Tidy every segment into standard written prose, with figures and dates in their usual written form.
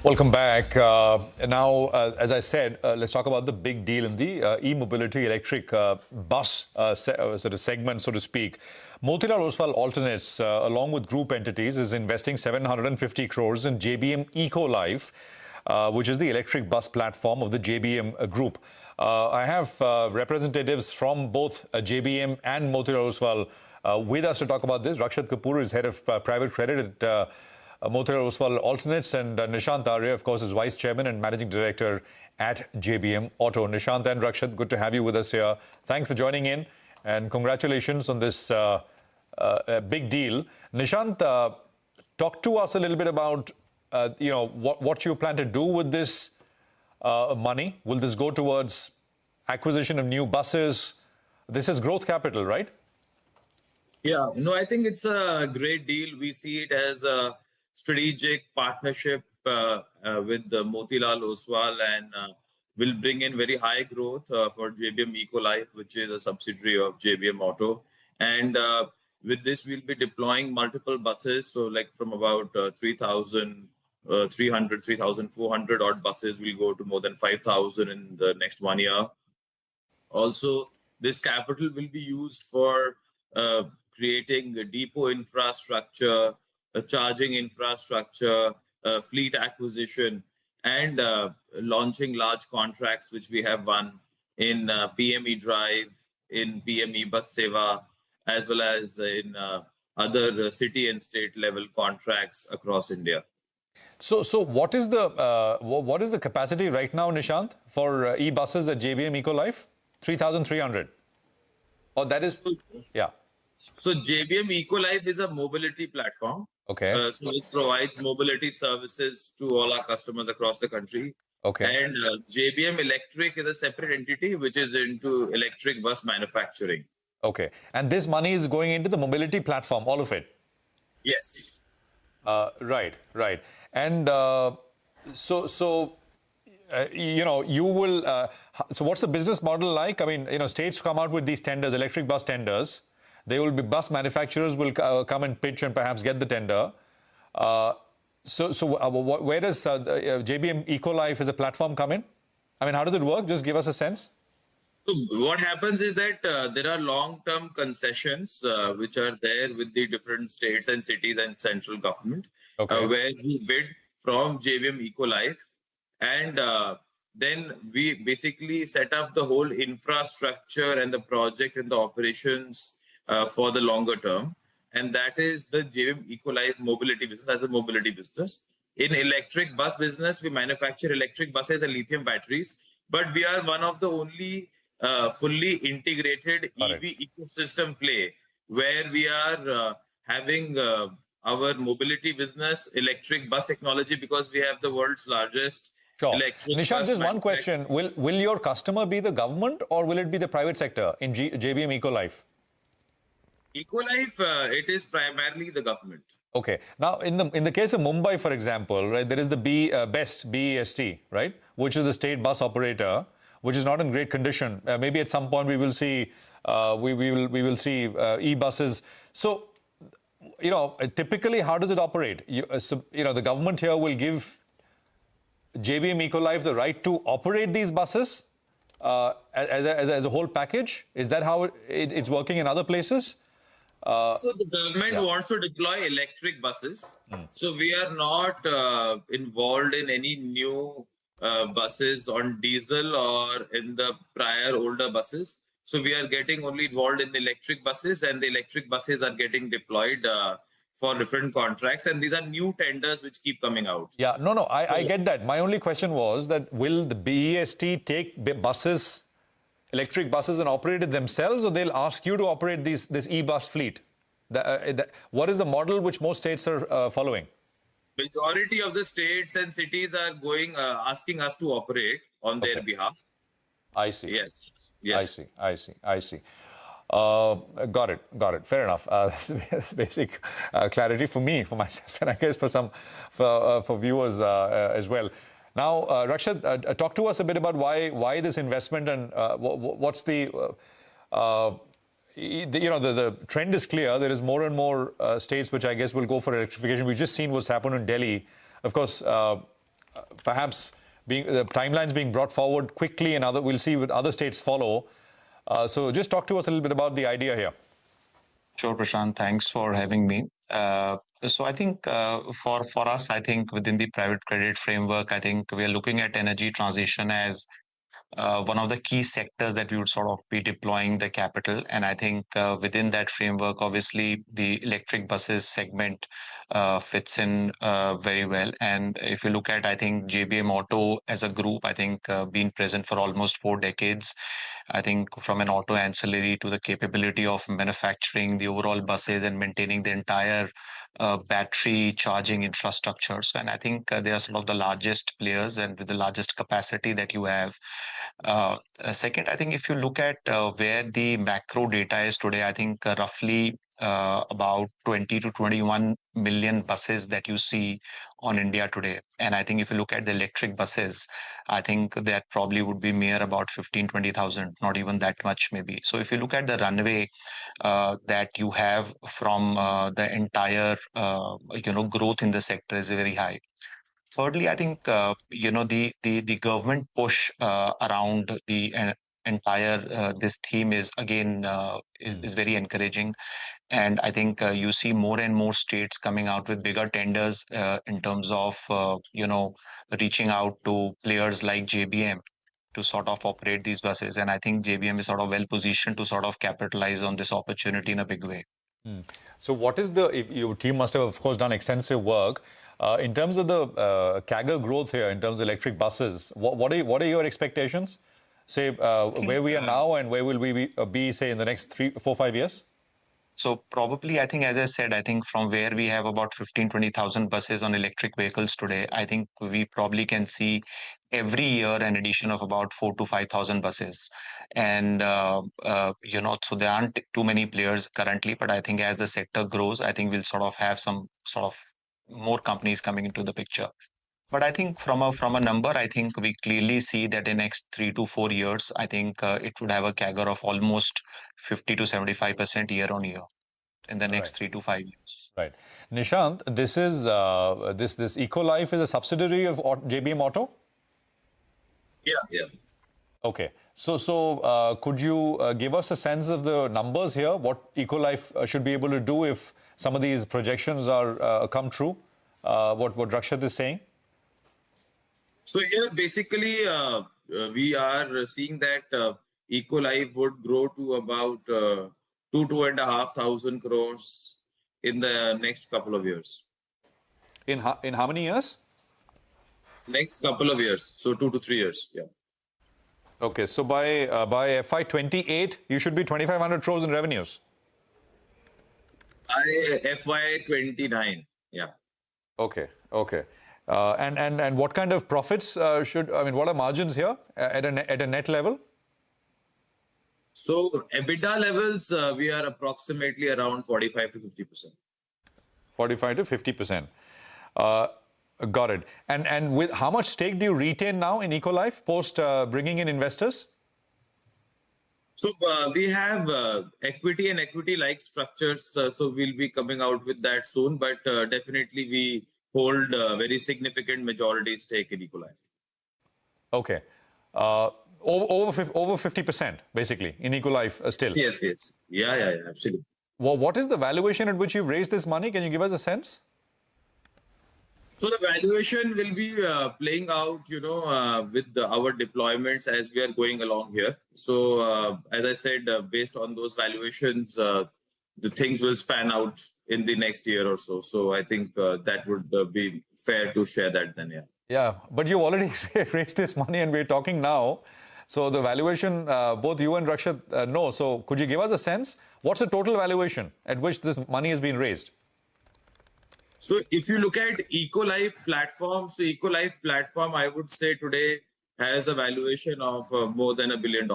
Welcome back. As I said, let's talk about the big deal in the e-mobility electric bus sort of segment, so to speak. Motilal Oswal Alternates, along with group entities, is investing 750 crores in JBM Ecolife, which is the electric bus platform of the JBM Group. I have representatives from both JBM and Motilal Oswal with us to talk about this. Rakshat Kapoor is head of private credit at Motilal Oswal Alternates, and Nishant, Arya, of course, is Vice Chairman and Managing Director at JBM Auto. Nishant and Rakshat, good to have you with us here. Thanks for joining in, and congratulations on this big deal. Nishant, talk to us a little bit about what you plan to do with this money. Will this go towards acquisition of new buses? This is growth capital, right? Yeah, no, I think it's a great deal. We see it as a strategic partnership with Motilal Oswal, and will bring in very high growth for JBM Ecolife, which is a subsidiary of JBM Auto. And with this, we'll be deploying multiple buses. So like from about 3,400 odd buses, will go to more than 5,000 in the next 1 year. Also, this capital will be used for creating a depot infrastructure, a charging infrastructure, fleet acquisition, and launching large contracts, which we have won in PME Drive, in PME Bus Seva, as well as in other city and state level contracts across India. So what is the capacity right now, Nishant, for e-buses at JBM Ecolife? 3,300. Oh, that is, yeah. So JBM Ecolife is a mobility platform. Okay. So it provides mobility services to all our customers across the country. Okay. And JBM Electric is a separate entity which is into electric bus manufacturing. Okay. And this money is going into the mobility platform, all of it? Yes. Right. And you will. So what's the business model like? I mean, states come out with these tenders, electric bus tenders. They will be bus manufacturers will come and pitch and perhaps get the tender. Where does JBM Ecolife as a platform come in? I mean, how does it work? Just give us a sense. So what happens is that there are long-term concessions which are there with the different states and cities and central government, where we bid from JBM Ecolife, and then we basically set up the whole infrastructure and the project and the operations for the longer term. And that is the JBM Ecolife mobility business as a mobility business. In electric bus business, we manufacture electric buses and lithium batteries, but we are one of the only fully integrated EV ecosystem play, where we are having our mobility business, electric bus technology, because we have the world's largest electric Nishant, bus just one question. Will your customer be the government or will it be the private sector in JBM Ecolife? Ecolife, it is primarily the government. Okay. Now, in the case of Mumbai, for example, right, there is the BEST, right, which is the state bus operator, which is not in great condition. Maybe at some point we will see we will see e-buses. So, typically, how does it operate? The government here will give JBM Ecolife the right to operate these buses as a whole package. Is that how it's working in other places? So the government wants to deploy electric buses. So we are not involved in any new buses on diesel or in the prior older buses. So we are getting only involved in the electric buses, and the electric buses are getting deployed for different contracts. And these are new tenders which keep coming out. Yeah, no, I get that. My only question was that will the BEST take buses, electric buses, and operate it themselves, or they'll ask you to operate this e-bus fleet? What is the model which most states are following? Majority of the states and cities are asking us to operate on their behalf. I see. Yes. I see. Got it. Fair enough. That's basic clarity for me, for myself, and I guess for viewers as well. Now, Rakshat, talk to us a bit about why this investment, and what's the trend is clear. There is more and more states which I guess will go for electrification. We've just seen what's happened in Delhi. Of course, perhaps the timelines being brought forward quickly, and we'll see what other states follow. So just talk to us a little bit about the idea here. Sure, Prashant. Thanks for having me. So I think for us, I think within the private credit framework, I think we are looking at energy transition as one of the key sectors that we would sort of be deploying the capital. And I think within that framework, obviously, the electric buses segment fits in very well. And if you look at, I think, JBM Auto as a group, I think been present for almost 4 decades. I think from an auto ancillary to the capability of manufacturing the overall buses and maintaining the entire battery charging infrastructure. So, and I think they are sort of the largest players and with the largest capacity that you have. Second, I think if you look at where the macro data is today, I think roughly about 20 to 21 million buses that you see on India today. And I think if you look at the electric buses, I think that probably would be mere about 15, 20,000, not even that much maybe. So if you look at the runway that you have from the entire, growth in the sector is very high. Thirdly, I think the government push around the entire this theme is again is very encouraging, and I think you see more and more states coming out with bigger tenders in terms of reaching out to players like JBM to sort of operate these buses, and I think JBM is sort of well positioned to sort of capitalize on this opportunity in a big way. So what is your team must have, of course, done extensive work. In terms of the CAGR growth here, in terms of electric buses, what are your expectations? Say, where we are now and where will we be, say, in the next 3, 4, 5 years? So probably, I think, as I said, I think from where we have about 15, 20,000 buses on electric vehicles today, I think we probably can see every year an addition of about 4 to 5,000 buses. And, so there aren't too many players currently, but I think as the sector grows, I think we'll sort of have some sort of more companies coming into the picture. But I think from a number, I think we clearly see that in next 3 to 4 years, I think it would have a CAGR of almost 50 to 75% year on year in the next 3 to 5 years. Right. Nishant, this is this Ecolife is a subsidiary of JBM Auto? Yeah. Okay. So could you give us a sense of the numbers here? What Ecolife should be able to do if some of these projections are come true? What Rakshat is saying? So here, basically, we are seeing that Ecolife would grow to about 2,500 crores in the next couple of years. In how many years? Next couple of years, so 2 to 3 years. Yeah. Okay, so by FY28, you should be 2,500 crores in revenues. FY29. Yeah. Okay. And what kind of profits what are margins here at a net level? So EBITDA levels, we are approximately around 45 to 50%. 45 to 50%. Got it. And with how much stake do you retain now in Ecolife post bringing in investors? So we have equity and equity-like structures. So we'll be coming out with that soon. But definitely we hold a very significant majority stake in Ecolife. Okay. Over 50%, basically, in Ecolife still? Yes. Yeah, absolutely. Well, what is the valuation at which you've raised this money? Can you give us a sense? So the valuation will be playing out, with our deployments as we are going along here. So as I said, based on those valuations, the things will span out in the next year or so. So I think that would be fair to share that then, yeah. Yeah, but you already raised this money and we're talking now. So the valuation, both you and Rakshat know. So could you give us a sense? What's the total valuation at which this money has been raised? So if you look at Ecolife platform, so Ecolife platform, I would say today has a valuation of more than $1 billion.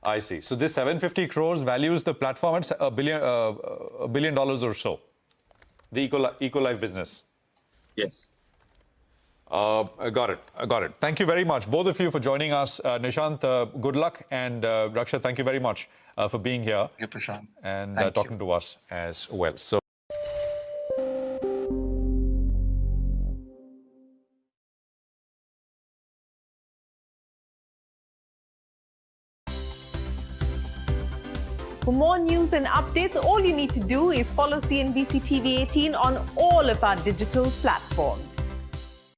I see. So this 750 crores values the platform at $1 billion or so. The Ecolife business. Yes. Got it. Thank you very much, both of you, for joining us. Nishant, good luck, and Rakshat, thank you very much for being here. Thank you, Prashant. And talking to us as well. So. For more news and updates, all you need to do is follow CNBC TV18 on all of our digital platforms.